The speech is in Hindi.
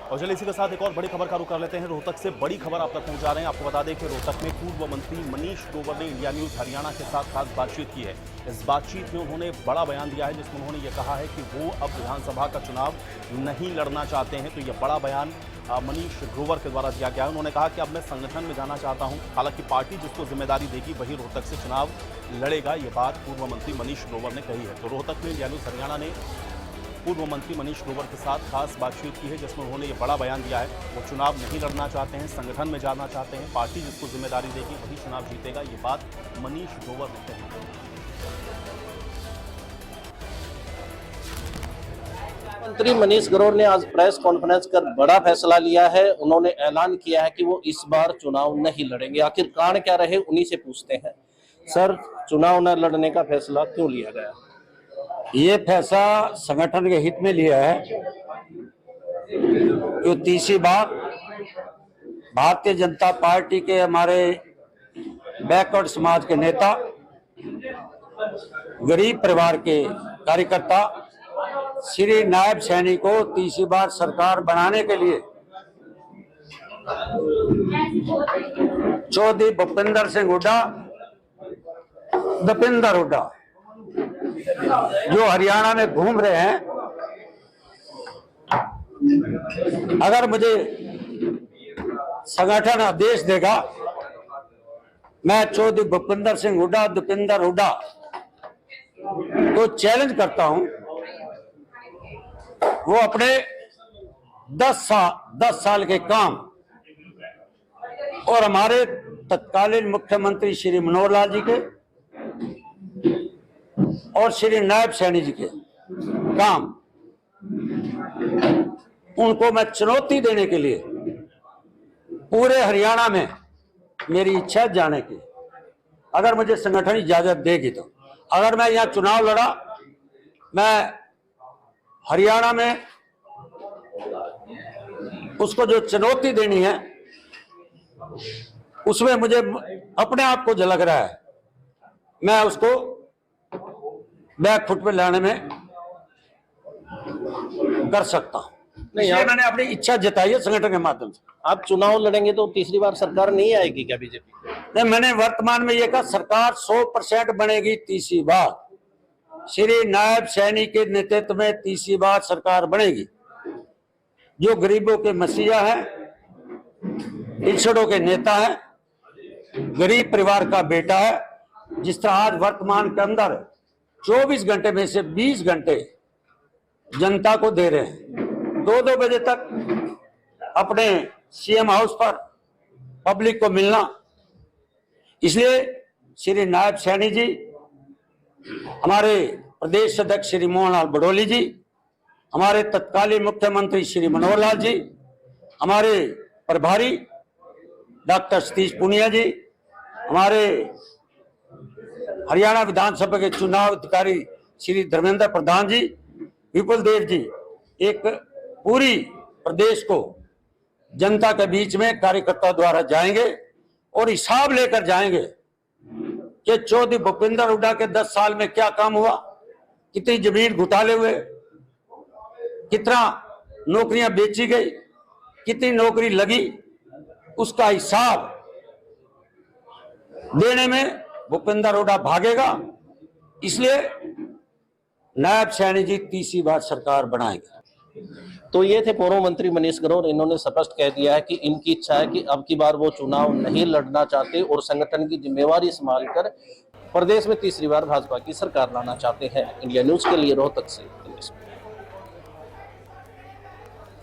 और चलिए इसी के साथ एक और बड़ी खबर का रुख कर लेते हैं। रोहतक से बड़ी खबर आप तक पहुंचा रहे हैं। आपको बता दें कि रोहतक में पूर्व मंत्री मनीष ग्रोवर ने इंडिया न्यूज हरियाणा के साथ खास बातचीत की है। इस बातचीत में उन्होंने बड़ा बयान दिया है, जिसमें उन्होंने ये कहा है कि वो अब विधानसभा का चुनाव नहीं लड़ना चाहते हैं। तो ये बड़ा बयान मनीष ग्रोवर के द्वारा दिया गया है। उन्होंने कहा कि अब मैं संगठन में जाना चाहता हूं, हालांकि पार्टी जिसको जिम्मेदारी देगी वही रोहतक से चुनाव लड़ेगा। ये बात पूर्व मंत्री मनीष ग्रोवर ने कही है। तो रोहतक में इंडिया न्यूज हरियाणा ने पूर्व मंत्री मनीष ग्रोवर के साथ खास बातचीत की है, जिसमें उन्होंने ये बड़ा बयान दिया है। वो चुनाव नहीं लड़ना चाहते हैं, संगठन में जाना चाहते हैं, पार्टी जिसको जिम्मेदारी देगी वही चुनाव जीतेगा। ये बात मनीष ग्रोवर ने कही है। मंत्री मनीष ग्रोवर ने आज प्रेस कॉन्फ्रेंस कर बड़ा फैसला लिया है। उन्होंने ऐलान किया है कि वो इस बार चुनाव नहीं लड़ेंगे। आखिर कारण क्या रहे, उन्हीं से पूछते हैं। सर, चुनाव न लड़ने का फैसला क्यों लिया गया? ये फैसला संगठन के हित में लिया है। जो तीसरी बार भारतीय जनता पार्टी के हमारे बैकवर्ड समाज के नेता, गरीब परिवार के कार्यकर्ता श्री नायब सैनी को तीसरी बार सरकार बनाने के लिए चौधरी भूपेंद्र सिंह हुड्डा, दीपेंद्र हुड्डा जो हरियाणा में घूम रहे हैं, अगर मुझे संगठन आदेश देगा, मैं चौधरी भूपेंद्र सिंह हुड्डा, दीपेंद्र हुड्डा को चैलेंज करता हूं। वो अपने 10 साल के काम और हमारे तत्कालीन मुख्यमंत्री श्री मनोहर लाल जी के और श्री नायब सैनी जी के काम, उनको मैं चुनौती देने के लिए पूरे हरियाणा में मेरी इच्छा जाने की, अगर मुझे संगठन इजाजत देगी तो। अगर मैं यहाँ चुनाव लड़ा, मैं हरियाणा में उसको जो चुनौती देनी है, उसमें मुझे अपने आप को झलक रहा है, मैं उसको बैक फुट पे लाने में कर सकता हूं। नहीं, मैंने अपनी इच्छा जताई है संगठन के माध्यम से। आप चुनाव लड़ेंगे तो तीसरी बार सरकार नहीं आएगी क्या बीजेपी? नहीं, मैंने वर्तमान में ये कहा सरकार 100% बनेगी तीसरी बार। श्री नायब सैनी के नेतृत्व में तीसरी बार सरकार बनेगी। जो गरीबों के मसीहा है, पिछड़ों के नेता है, गरीब परिवार का बेटा है, जिस तरह आज वर्तमान के अंदर 24 घंटे में से 20 घंटे जनता को दे रहे हैं, 2-2 बजे तक अपने सीएम हाउस पर पब्लिक को मिलना। इसलिए श्री नायब सैनी जी, हमारे प्रदेश अध्यक्ष श्री मोहन लाल बड़ोली जी, हमारे तत्कालीन मुख्यमंत्री श्री मनोहर लाल जी, हमारे प्रभारी डॉक्टर सतीश पूनिया जी, हमारे हरियाणा विधानसभा के चुनाव अधिकारी श्री धर्मेंद्र प्रधान जी, विपुल देव जी, एक पूरी प्रदेश को जनता के बीच में कार्यकर्ता द्वारा जाएंगे और हिसाब लेकर जाएंगे कि चौधरी भूपेंद्र हुड्डा के 10 साल में क्या काम हुआ, कितनी जमीन घोटाले हुए, कितना नौकरियां बेची गई, कितनी नौकरी लगी, उसका हिसाब देने में भूपेंद्र हुड्डा भागेगा। इसलिए नायब सैनी जी तीसरी बार सरकार बनाएंगे। तो ये थे पूर्व मंत्री मनीष ग्रोवर। इन्होंने स्पष्ट कह दिया है कि इनकी इच्छा है कि अब की बार वो चुनाव नहीं लड़ना चाहते और संगठन की जिम्मेवारी संभालकर प्रदेश में तीसरी बार भाजपा की सरकार लाना चाहते हैं। इंडिया न्यूज के लिए रोहतक से।